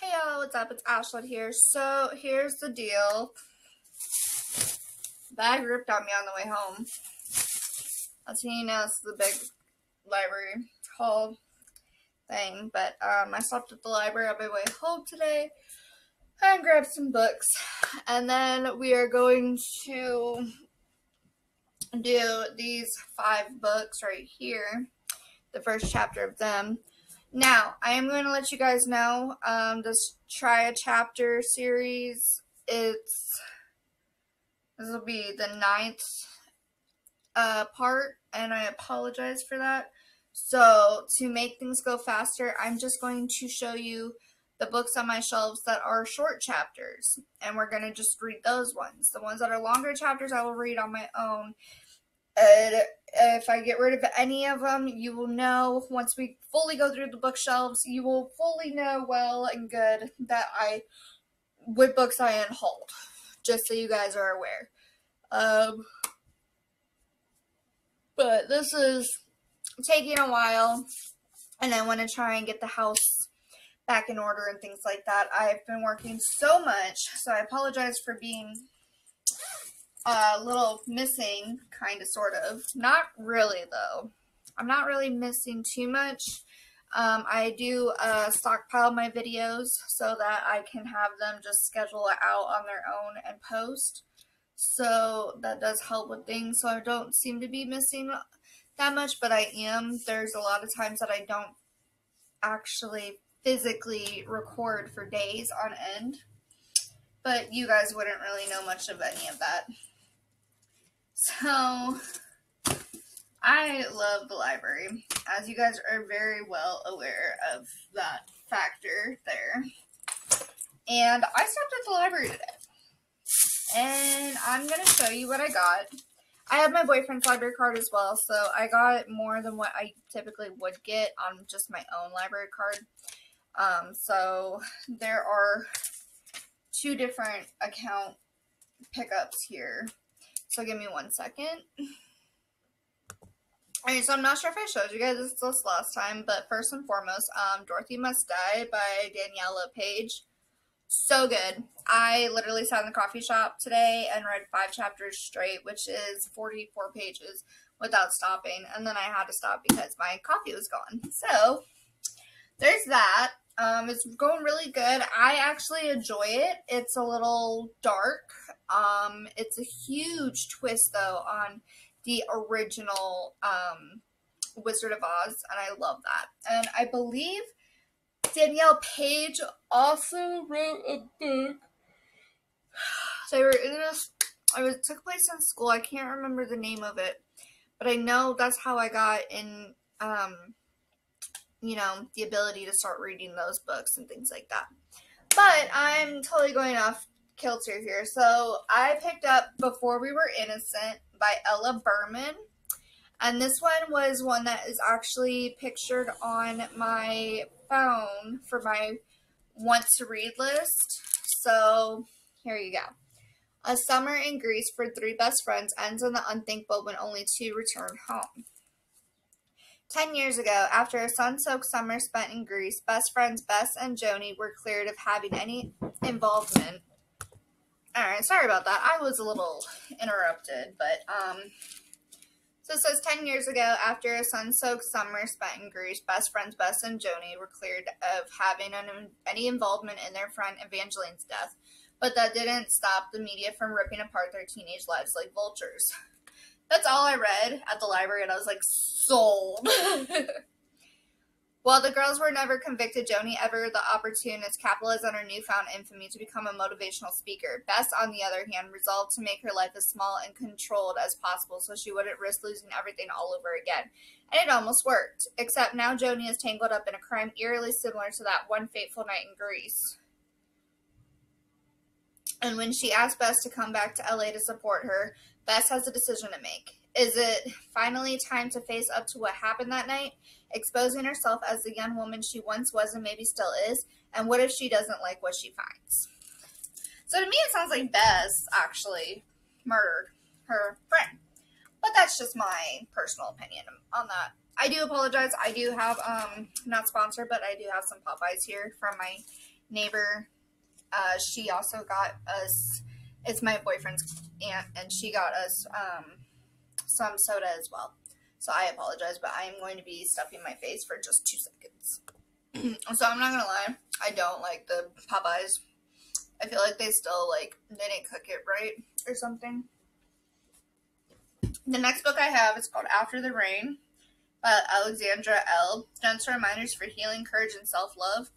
Hey y'all, what's up? It's Ashlyn here. So here's the deal. Bag ripped on me on the way home. As you know, this is a big library haul thing, but I stopped at the library on my way home today and grabbed some books. And then we are going to do these 5 books right here, the first chapter of them. Now, I am going to let you guys know, this Try a Chapter series, this will be the 9th part, and I apologize for that. So, to make things go faster, I'm just going to show you the books on my shelves that are short chapters, and we're going to just read those ones. The ones that are longer chapters, I will read on my own. And if I get rid of any of them, you will know, once we fully go through the bookshelves, you will fully know well and good that what books I unhauled, just so you guys are aware. But this is taking a while, and I want to try and get the house back in order and things like that. I've been working so much, so I apologize for being a little missing, kind of, sort of. Not really, though. I'm not really missing too much. I do stockpile my videos so that I can have them just schedule it out on their own and post. So that does help with things. So I don't seem to be missing that much, but I am. There's a lot of times that I don't actually physically record for days on end. But you guys wouldn't really know much of any of that. So, I love the library, as you guys are very well aware of that factor there. And I stopped at the library today, and I'm going to show you what I got. I have my boyfriend's library card as well, so I got more than what I typically would get on just my own library card. So, there are 2 different account pickups here. So give me 1 second. Alright, so I'm not sure if I showed you guys this last time, but first and foremost, Dorothy Must Die by Danielle Page. So good. I literally sat in the coffee shop today and read 5 chapters straight, which is 44 pages without stopping. And then I had to stop because my coffee was gone. So, there's that. It's going really good. I actually enjoy it. It's a little dark. It's a huge twist, though, on the original Wizard of Oz, and I love that. And I believe Danielle Page also wrote a book. They were in this. It took place in school. I can't remember the name of it, but I know that's how I got in. You know, the ability to start reading those books and things like that. But I'm totally going off kilter here. So I picked up Before We Were Innocent by Ella Berman. And this one was one that is actually pictured on my phone for my want to read list. So here you go. A summer in Greece for 3 best friends ends in the unthinkable when only 2 return home. 10 years ago, after a sun-soaked summer spent in Greece, best friends Bess and Joni were cleared of having any involvement. Alright, sorry about that. I was a little interrupted, but, so it says 10 years ago, after a sun-soaked summer spent in Greece, best friends Bess and Joni were cleared of having any involvement in their friend Evangeline's death, but that didn't stop the media from ripping apart their teenage lives like vultures. That's all I read at the library, and I was like, sold. While the girls were never convicted, Joni, ever the opportunist, capitalized on her newfound infamy to become a motivational speaker. Bess, on the other hand, resolved to make her life as small and controlled as possible so she wouldn't risk losing everything all over again. And it almost worked. Except now Joni is tangled up in a crime eerily similar to that one fateful night in Greece. And when she asked Bess to come back to LA to support her, Bess has a decision to make. Is it finally time to face up to what happened that night, exposing herself as the young woman she once was and maybe still is? And what if she doesn't like what she finds? So to me it sounds like Bess actually murdered her friend. But that's just my personal opinion on that. I do apologize. I do have, not sponsored, but I do have some Popeyes here from my neighbor, she also got us, it's my boyfriend's aunt, and she got us some soda as well. So I apologize, but I am going to be stuffing my face for just 2 seconds. So I'm not gonna lie, I don't like the Popeyes. I feel like they still, like, they didn't cook it right or something. The next book I have is called After the Rain by Alexandra L. Gentle Reminders for Healing, Courage, and Self-Love.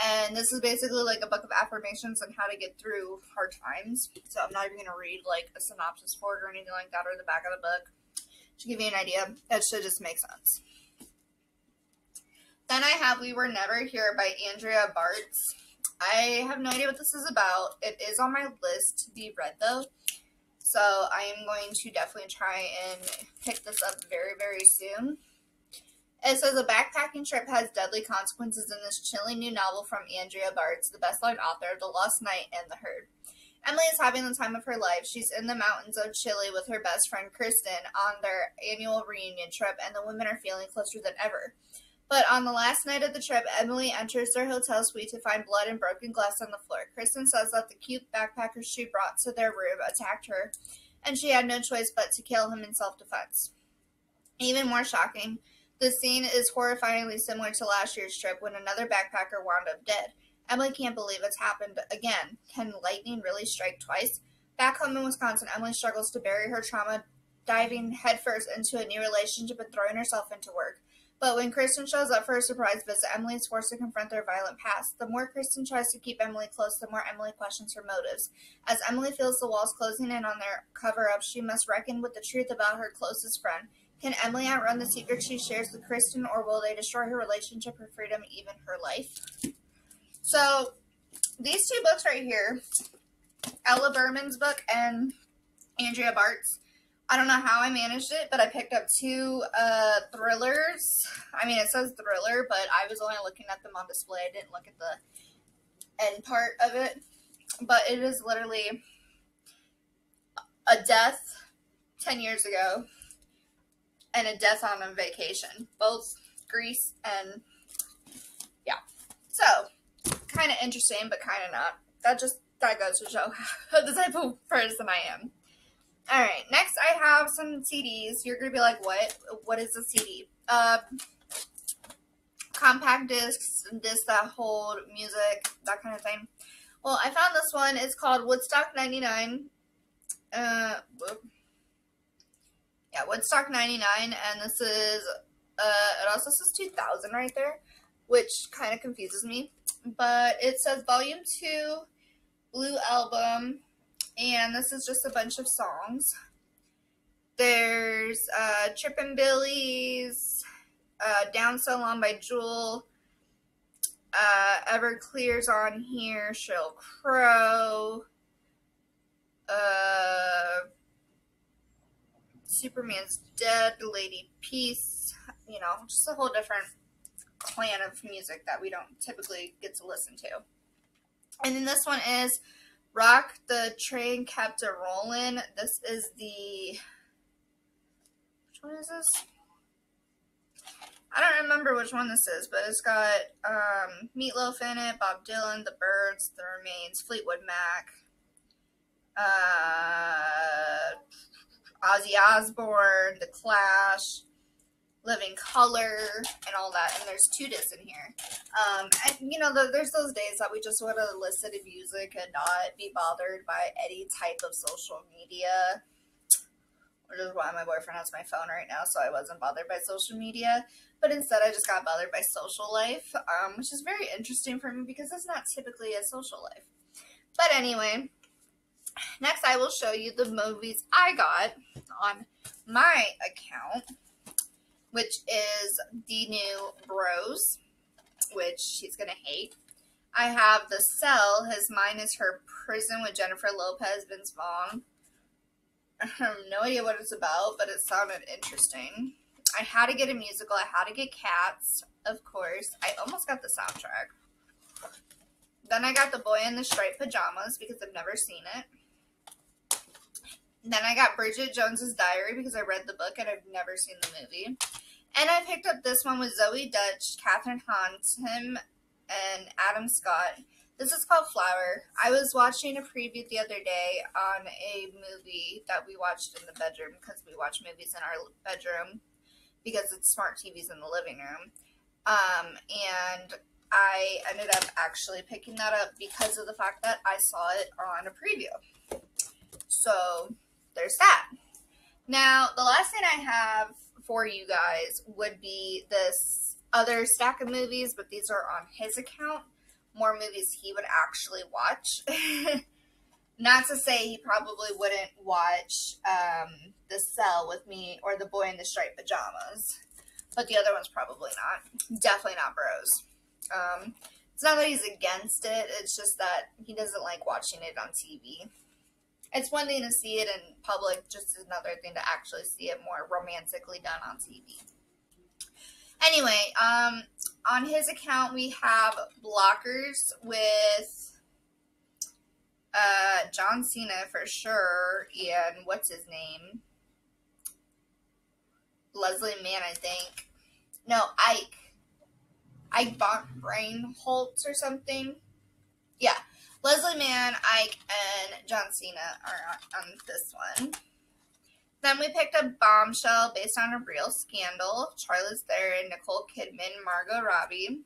And this is basically like a book of affirmations on how to get through hard times. So I'm not even going to read like a synopsis for it or anything like that, or the back of the book. To give you an idea, it should just make sense. Then I have We Were Never Here by Andrea Bartz. I have no idea what this is about. It is on my list to be read though. So I am going to definitely try and pick this up very, very soon. It says a backpacking trip has deadly consequences in this chilling new novel from Andrea Bartz, the best-selling author of The Lost Night and The Herd. Emily is having the time of her life. She's in the mountains of Chile with her best friend Kristen on their annual reunion trip, and the women are feeling closer than ever. But on the last night of the trip, Emily enters their hotel suite to find blood and broken glass on the floor. Kristen says that the cute backpacker she brought to their room attacked her, and she had no choice but to kill him in self-defense. Even more shocking, the scene is horrifyingly similar to last year's trip when another backpacker wound up dead. Emily can't believe it's happened again. Can lightning really strike twice? Back home in Wisconsin, Emily struggles to bury her trauma, diving headfirst into a new relationship and throwing herself into work. But when Kristen shows up for a surprise visit, Emily is forced to confront their violent past. The more Kristen tries to keep Emily close, the more Emily questions her motives. As Emily feels the walls closing in on their cover-up, she must reckon with the truth about her closest friend. Can Emily outrun the secret she shares with Kristen, or will they destroy her relationship, her freedom, even her life? So, these 2 books right here, Ella Berman's book and Andrea Bartz, I don't know how I managed it, but I picked up 2 thrillers. I mean, it says thriller, but I was only looking at them on display. I didn't look at the end part of it. But it is literally a death 10 years ago and a death on a vacation. Both Greece and, yeah. So, kind of interesting, but kind of not. That goes to show the type of person I am. Alright, next I have some CDs. You're going to be like, what? What is a CD? Compact discs, discs that hold music, that kind of thing. Well, I found this one. It's called Woodstock 99. Woodstock 99, and this is, it also says 2000 right there, which kind of confuses me. But it says Volume 2, Blue Album, and this is just a bunch of songs. There's Trippin' Billy's, Down So Long by Jewel, Everclear's on here, Sheryl Crow, Superman's Dead, Lady Peace, you know, just a whole different clan of music that we don't typically get to listen to. And then this one is Rock the Train Kept a Rollin'. This is the, which one is this? I don't remember which one this is, but it's got Meatloaf in it, Bob Dylan, The Byrds, The Remains, Fleetwood Mac, Ozzy Osbourne, The Clash, Living Color, and all that. And there's 2 discs in here. And, you know, there's those days that we just want to listen to music and not be bothered by any type of social media. Which is why my boyfriend has my phone right now, so I wasn't bothered by social media. But instead, I just got bothered by social life, which is very interesting for me because it's not typically a social life. But anyway, next I will show you the movies I got on my account, which is The New Bros, which she's going to hate. I have The Cell, His Mind is Her Prison with Jennifer Lopez, Vince Vaughn. I have no idea what it's about, but it sounded interesting. I had to get a musical. I had to get Cats, of course. I almost got the soundtrack. Then I got The Boy in the Striped Pajamas because I've never seen it. Then I got Bridget Jones's Diary because I read the book and I've never seen the movie. And I picked up this one with Zoe Dutch, Catherine Hahn, Tim, and Adam Scott. This is called Flower. I was watching a preview the other day on a movie that we watched in the bedroom, because we watch movies in our bedroom because it's smart TVs in the living room. And I ended up actually picking that up because of the fact that I saw it on a preview. So there's that. Now, the last thing I have for you guys would be this other stack of movies, but these are on his account. More movies he would actually watch. Not to say he probably wouldn't watch The Cell with me or The Boy in the Striped Pajamas. But the other ones probably not. Definitely not Bros. It's not that he's against it. It's just that he doesn't like watching it on TV. It's one thing to see it in public, just another thing to actually see it more romantically done on TV. Anyway, on his account we have Blockers with John Cena for sure, and what's his name? Leslie Mann, I think. No, Ike Barinholtz or something. Yeah, Leslie Mann, Ike, and John Cena are on this one. Then we picked up Bombshell, based on a real scandal. Charlize Theron, Nicole Kidman, Margot Robbie.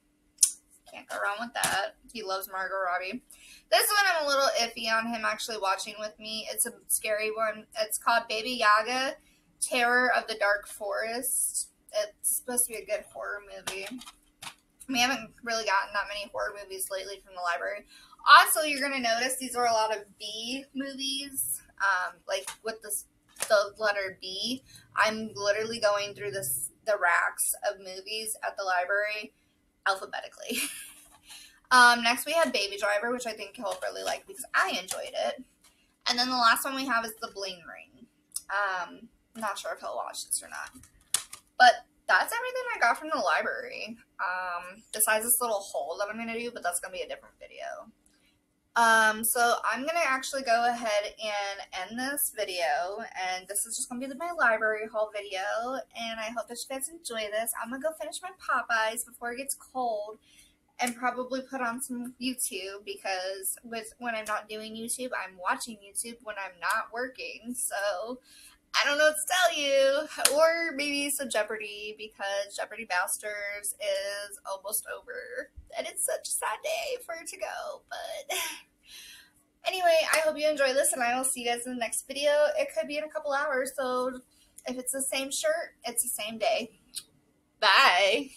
Can't go wrong with that. He loves Margot Robbie. This one I'm a little iffy on him actually watching with me. It's a scary one. It's called Baby Yaga, Terror of the Dark Forest. It's supposed to be a good horror movie. We haven't really gotten that many horror movies lately from the library. Also, you're going to notice these are a lot of B movies, like with the letter B. I'm literally going through the racks of movies at the library alphabetically. Next we have Baby Driver, which I think he'll really like because I enjoyed it. And then the last one we have is The Bling Ring. I'm not sure if he'll watch this or not. But that's everything I got from the library. Besides this little haul that I'm going to do, but that's going to be a different video. So I'm going to actually go ahead and end this video, and this is just going to be my library haul video, and I hope that you guys enjoy this. I'm going to go finish my Popeyes before it gets cold, and probably put on some YouTube, because when I'm not doing YouTube, I'm watching YouTube when I'm not working, so I don't know what to tell you, or maybe some Jeopardy, because Jeopardy Bousters is almost over, and it's such a sad day for it to go, but anyway, I hope you enjoy this, and I will see you guys in the next video. It could be in a couple hours, so if it's the same shirt, it's the same day. Bye!